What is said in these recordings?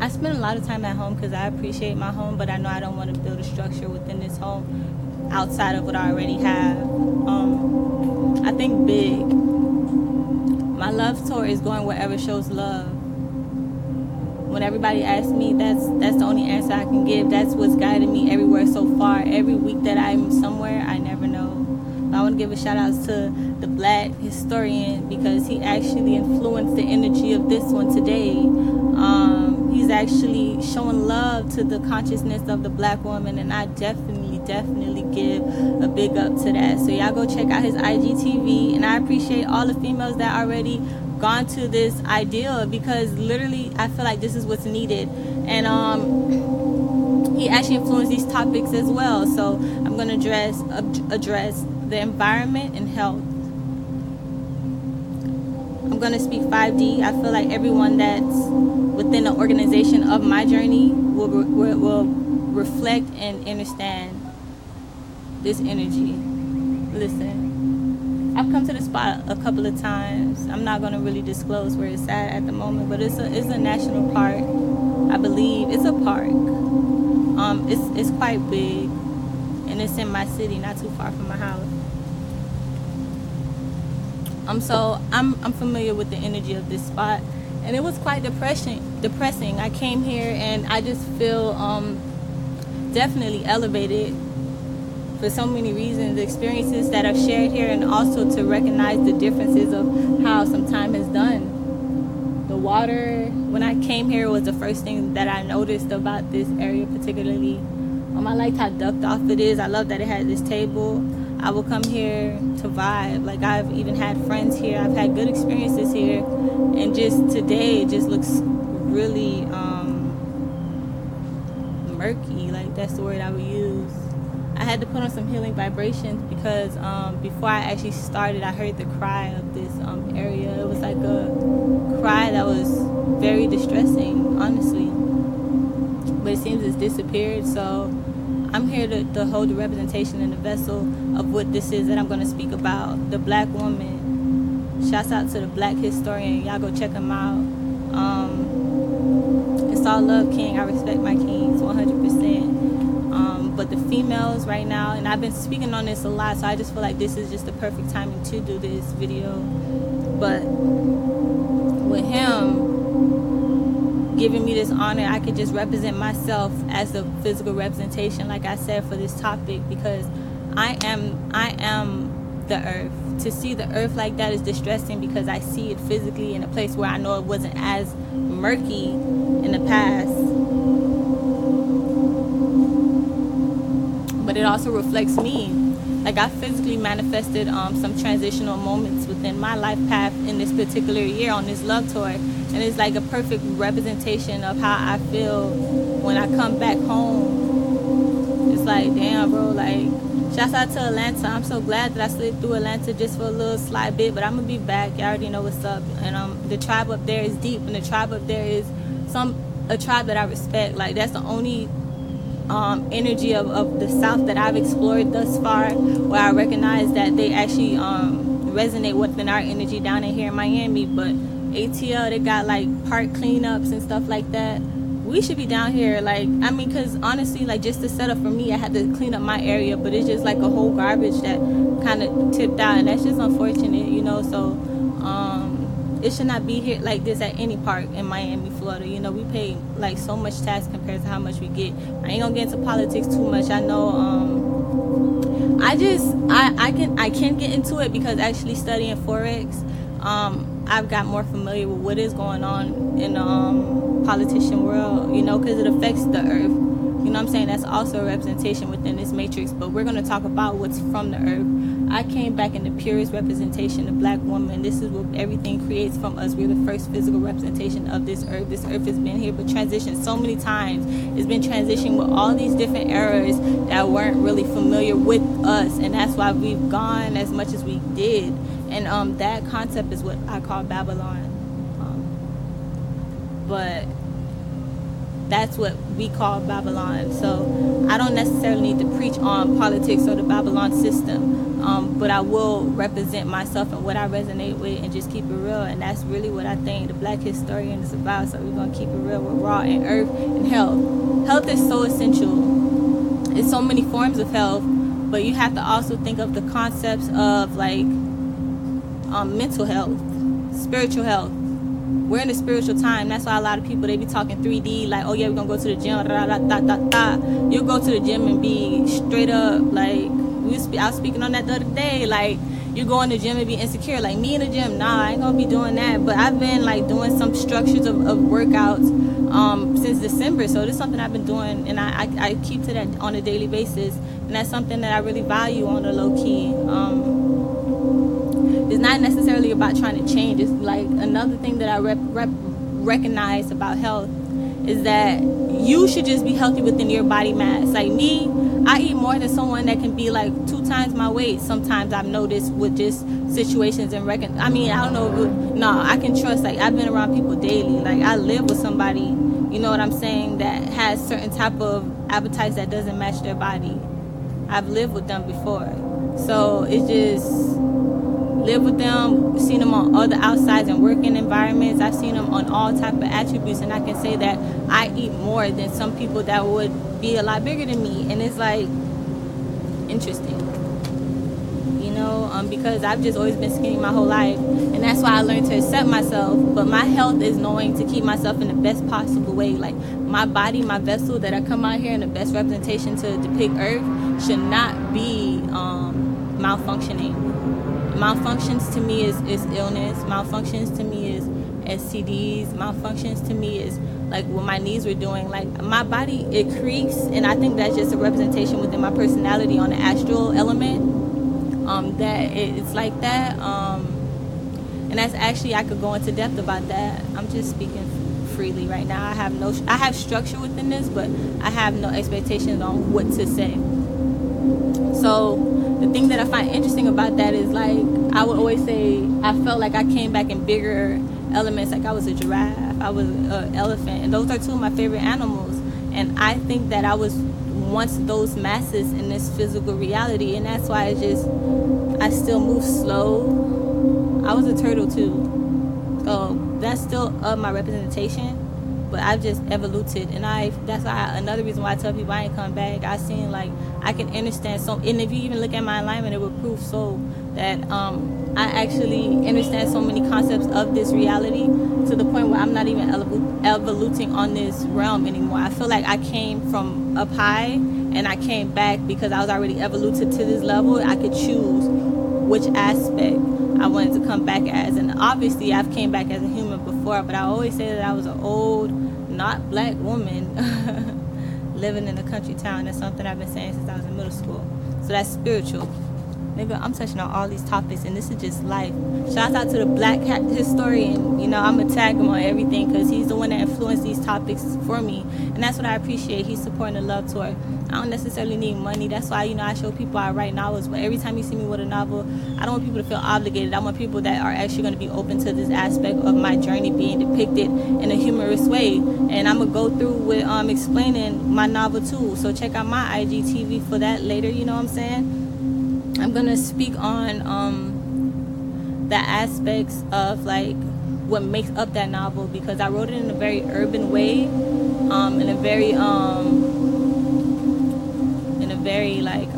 I spend a lot of time at home because I appreciate my home, but I know I don't want to build a structure within this home outside of what I already have. I think big. My love tour is going wherever shows love. When everybody asks me, that's the only answer I can give. That's what's guided me everywhere so far. Every week that I'm somewhere, I never know. But I want to give a shout out to the Black historian because he actually influenced the energy of this one today. He's actually showing love to the consciousness of the Black woman, and I definitely give a big up to that. So y'all go check out his IGTV, and I appreciate all the females that already gone to this ideal because literally I feel like this is what's needed. And he actually influenced these topics as well. So I'm going to address the environment and health. I'm going to speak 5D. I feel like everyone that's within the organization of my journey will reflect and understand this energy. Listen, I've come to the spot a couple of times. I'm not going to really disclose where it's at the moment, but it's a national park. I believe it's a park. It's quite big, and it's in my city, not too far from my house. So I'm familiar with the energy of this spot, and it was quite depressing. I came here and I just feel definitely elevated for so many reasons, the experiences that I've shared here, and also to recognize the differences of how some time has done. The water, when I came here, was the first thing that I noticed about this area particularly. I liked how ducked off it is. I love that it had this table. I will come here to vibe. Like, I've even had friends here. I've had good experiences here. And just today, it just looks really murky. Like, that's the word I would use. I had to put on some healing vibrations because before I actually started, I heard the cry of this area. It was like a cry that was very distressing, honestly. But it seems it's disappeared. So I'm here to hold the representation in the vessel of what this is that I'm going to speak about. The Black woman. Shouts out to the Black historian. Y'all go check him out. It's all love, King. I respect my kings 100%. But the females right now, and I've been speaking on this a lot, so I just feel like this is just the perfect timing to do this video. But with him giving me this honor, I could just represent myself as the physical representation, like I said, for this topic, because I am the earth. To see the earth like that is distressing because I see it physically in a place where I know it wasn't as murky in the past. But it also reflects me. Like, I physically manifested some transitional moments within my life path in this particular year on this love tour. And it's like a perfect representation of how I feel when I come back home. It's like, damn, bro, like, shouts out to Atlanta. I'm so glad that I slid through Atlanta just for a little slight bit, but I'm going to be back. You already know what's up. And the tribe up there is deep, and the tribe up there is a tribe that I respect. Like, that's the only energy of the South that I've explored thus far, where I recognize that they actually resonate within our energy down in here in Miami. But ATL, they got like park cleanups and stuff like that. We should be down here, like, I mean, because honestly, like, just the setup for me, I had to clean up my area, but it's just like a whole garbage that kind of tipped out, and that's just unfortunate, you know. So it should not be here like this at any park in Miami, Florida. You know, we pay like so much tax compared to how much we get. I ain't gonna get into politics too much. I know I can get into it because actually studying Forex, I've got more familiar with what is going on in the politician world, you know, because it affects the earth. You know what I'm saying? That's also a representation within this matrix, but we're going to talk about what's from the earth. I came back in the purest representation of Black woman. This is what everything creates from us. We're the first physical representation of this earth. This earth has been here but transitioned so many times. It's been transitioning with all these different eras that weren't really familiar with us, and that's why we've gone as much as we did. And that concept is what I call Babylon. But that's what we call Babylon. So I don't necessarily need to preach on politics or the Babylon system, but I will represent myself and what I resonate with and just keep it real. And that's really what I think the Black historian is about. So we're going to keep it real with raw and earth and health. Health is so essential. It's so many forms of health, but you have to also think of the concepts of like mental health, spiritual health. We're in a spiritual time. That's why a lot of people, they be talking 3D, like, oh yeah, we're gonna go to the gym, da, da, da, da, da. You'll go to the gym and be straight up like, I was speaking on that the other day, like, you go in the gym and be insecure, like me in the gym, nah, I ain't gonna be doing that. But I've been like doing some structures of workouts since December, so this is something I've been doing, and I keep to that on a daily basis, and that's something that I really value on the low key. It's not necessarily about trying to change. It's like another thing that I recognize about health is that you should just be healthy within your body mass. Like me, I eat more than someone that can be like 2 times my weight. Sometimes I've noticed with just situations and I don't know. I can trust. Like I've been around people daily. Like I live with somebody, you know what I'm saying, that has certain type of appetites that doesn't match their body. I've lived with them before. So it's just live with them, seen them on other outsides and working environments. I've seen them on all type of attributes, and I can say that I eat more than some people that would be a lot bigger than me. And it's like interesting, you know, because I've just always been skinny my whole life, and that's why I learned to accept myself. But my health is knowing to keep myself in the best possible way. Like my body, my vessel that I come out here in the best representation to depict Earth should not be malfunctioning. Malfunctions to me is illness. Malfunctions to me is STDs. Malfunctions to me is like what my knees were doing. Like my body, it creaks, and I think that's just a representation within my personality on the astral element. That it's like that. And that's actually, I could go into depth about that. I'm just speaking freely right now. I have structure within this, but I have no expectations on what to say. So the thing that I find interesting about that is, like, I would always say I felt like I came back in bigger elements. Like I was a giraffe, I was an elephant, and those are 2 of my favorite animals. And I think that I was once those masses in this physical reality, and that's why I still move slow. I was a turtle too, so that's still of my representation. But I've just evoluted, and that's why another reason why I tell people I ain't come back. I seen like I can understand so, and if you even look at my alignment, it would prove so that I actually understand so many concepts of this reality to the point where I'm not even evoluting on this realm anymore. I feel like I came from up high and I came back because I was already evoluted to this level. I could choose which aspect I wanted to come back as, and obviously I've came back as a human before, but I always say that I was an old, not black woman living in a country town. That's something I've been saying since I was in middle school. So that's spiritual. Nigga, I'm touching on all these topics, and this is just life. Shout out to the Black historian. You know, I'm gonna tag him on everything because he's the one that influenced these topics for me, and that's what I appreciate. He's supporting the Love Tour. I don't necessarily need money. That's why, you know, I show people I write novels, but every time you see me with a novel, I don't want people to feel obligated. I want people that are actually going to be open to this aspect of my journey being depicted in a humorous way. And I'm going to go through with explaining my novel too. So check out my IGTV for that later, you know what I'm saying? I'm going to speak on the aspects of like what makes up that novel, because I wrote it in a very urban way, in a very like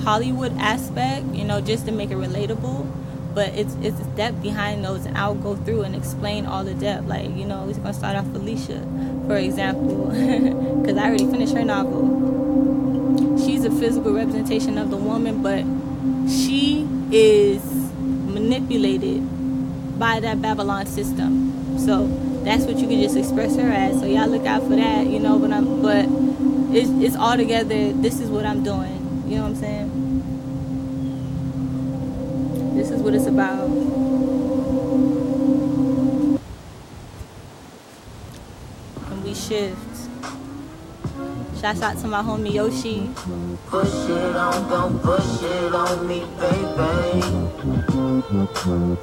Hollywood aspect, you know, just to make it relatable. But it's depth behind those, and I'll go through and explain all the depth. Like, you know, we're gonna start off with Alicia, for example, because I already finished her novel. She's a physical representation of the woman, but she is manipulated by that Babylon system. So that's what you can just express her as. So y'all look out for that, you know. But it's all together. This is what I'm doing. You know what I'm saying? This is what it's about. And we shift. Shouts out to my homie Yoshi. Push it on, don't push it on me, baby.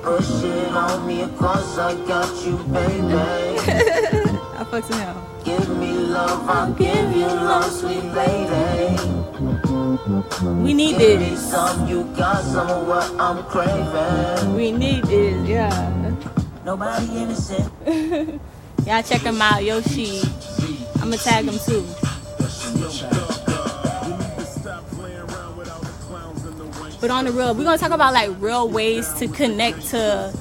Push it on me, of course I got you, baby. I fuck fucks with him. Give me love, I'll give you love, sweet lady. We need Give me this. some, you got some of what I'm craving. We need this, yeah. Nobody innocent. Y'all check him out, Yoshi. I'ma tag him too. But on the real, we're gonna talk about like real ways to connect to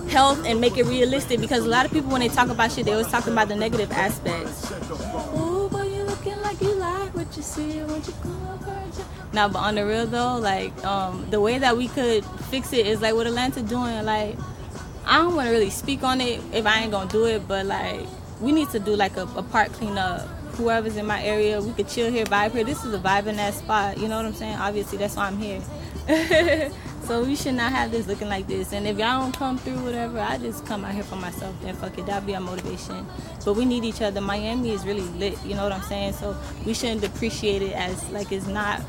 health and make it realistic, because a lot of people when they talk about shit, they always talk about the negative aspects. Oh, boy, you looking like you like what you see, what you call virgin. Now, but on the real though, like the way that we could fix it is like what Atlanta doing. Like, I don't want to really speak on it if I ain't gonna do it, but like we need to do like a park cleanup. Whoever's in my area, we could chill here, vibe here. This is a vibe in that spot. You know what I'm saying? Obviously, that's why I'm here. So we should not have this looking like this. And if y'all don't come through, whatever, I just come out here for myself. Then fuck it, that'll be our motivation. But we need each other. Miami is really lit. You know what I'm saying? So we shouldn't depreciate it as like it's not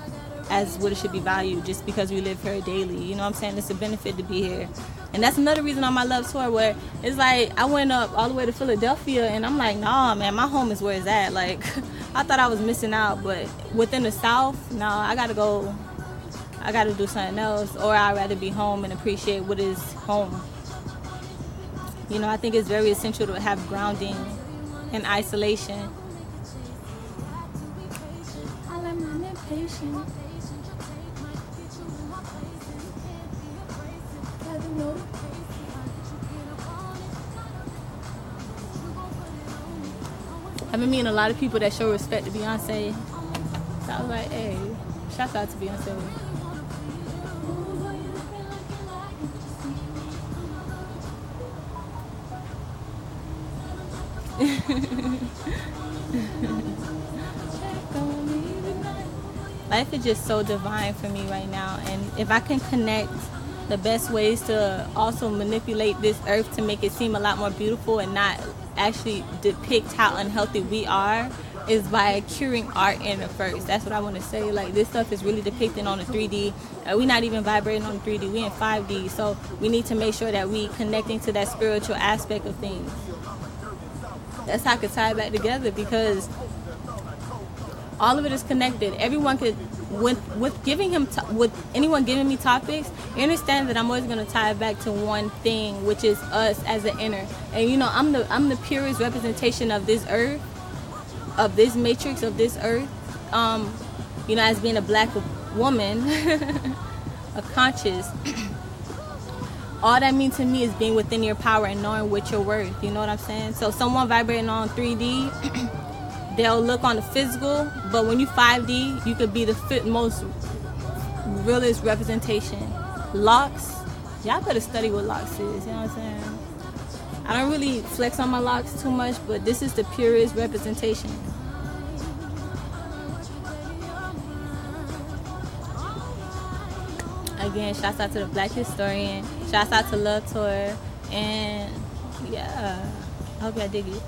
as what it should be valued just because we live here daily. You know what I'm saying? It's a benefit to be here. And that's another reason on my love tour where it's like I went up all the way to Philadelphia and I'm like, nah, man, my home is where it's at. Like, I thought I was missing out, but within the South, nah, I gotta go. I gotta do something else, or I'd rather be home and appreciate what is home. You know, I think it's very essential to have grounding and isolation. I like my impatient. I've been meeting a lot of people that show respect to Beyonce. So I was like, hey, shout out to Beyonce. Life is just so divine for me right now, and if I can connect the best ways to also manipulate this earth to make it seem a lot more beautiful and not actually depict how unhealthy we are, is by curing art in it first. That's what I want to say. Like, this stuff is really depicted on the 3D. We're not even vibrating on the 3D. We're in 5D. So we need to make sure that we connecting to that spiritual aspect of things. That's how I could tie it back together, because all of it is connected. Everyone could, with giving him, with anyone giving me topics, you understand that I'm always gonna tie it back to one thing, which is us as an inner. And you know, I'm the purest representation of this earth, of this matrix, of this earth. You know, as being a black woman, a conscious. All that means to me is being within your power and knowing what you're worth. You know what I'm saying? So someone vibrating on 3D, they'll look on the physical, but when you 5D, you could be the most realest representation. Locks, y'all better study what locks is. You know what I'm saying? I don't really flex on my locks too much, but this is the purest representation. Again, shouts out to the Black Historian. Shouts out to Love Tour. And yeah, I hope y'all dig it.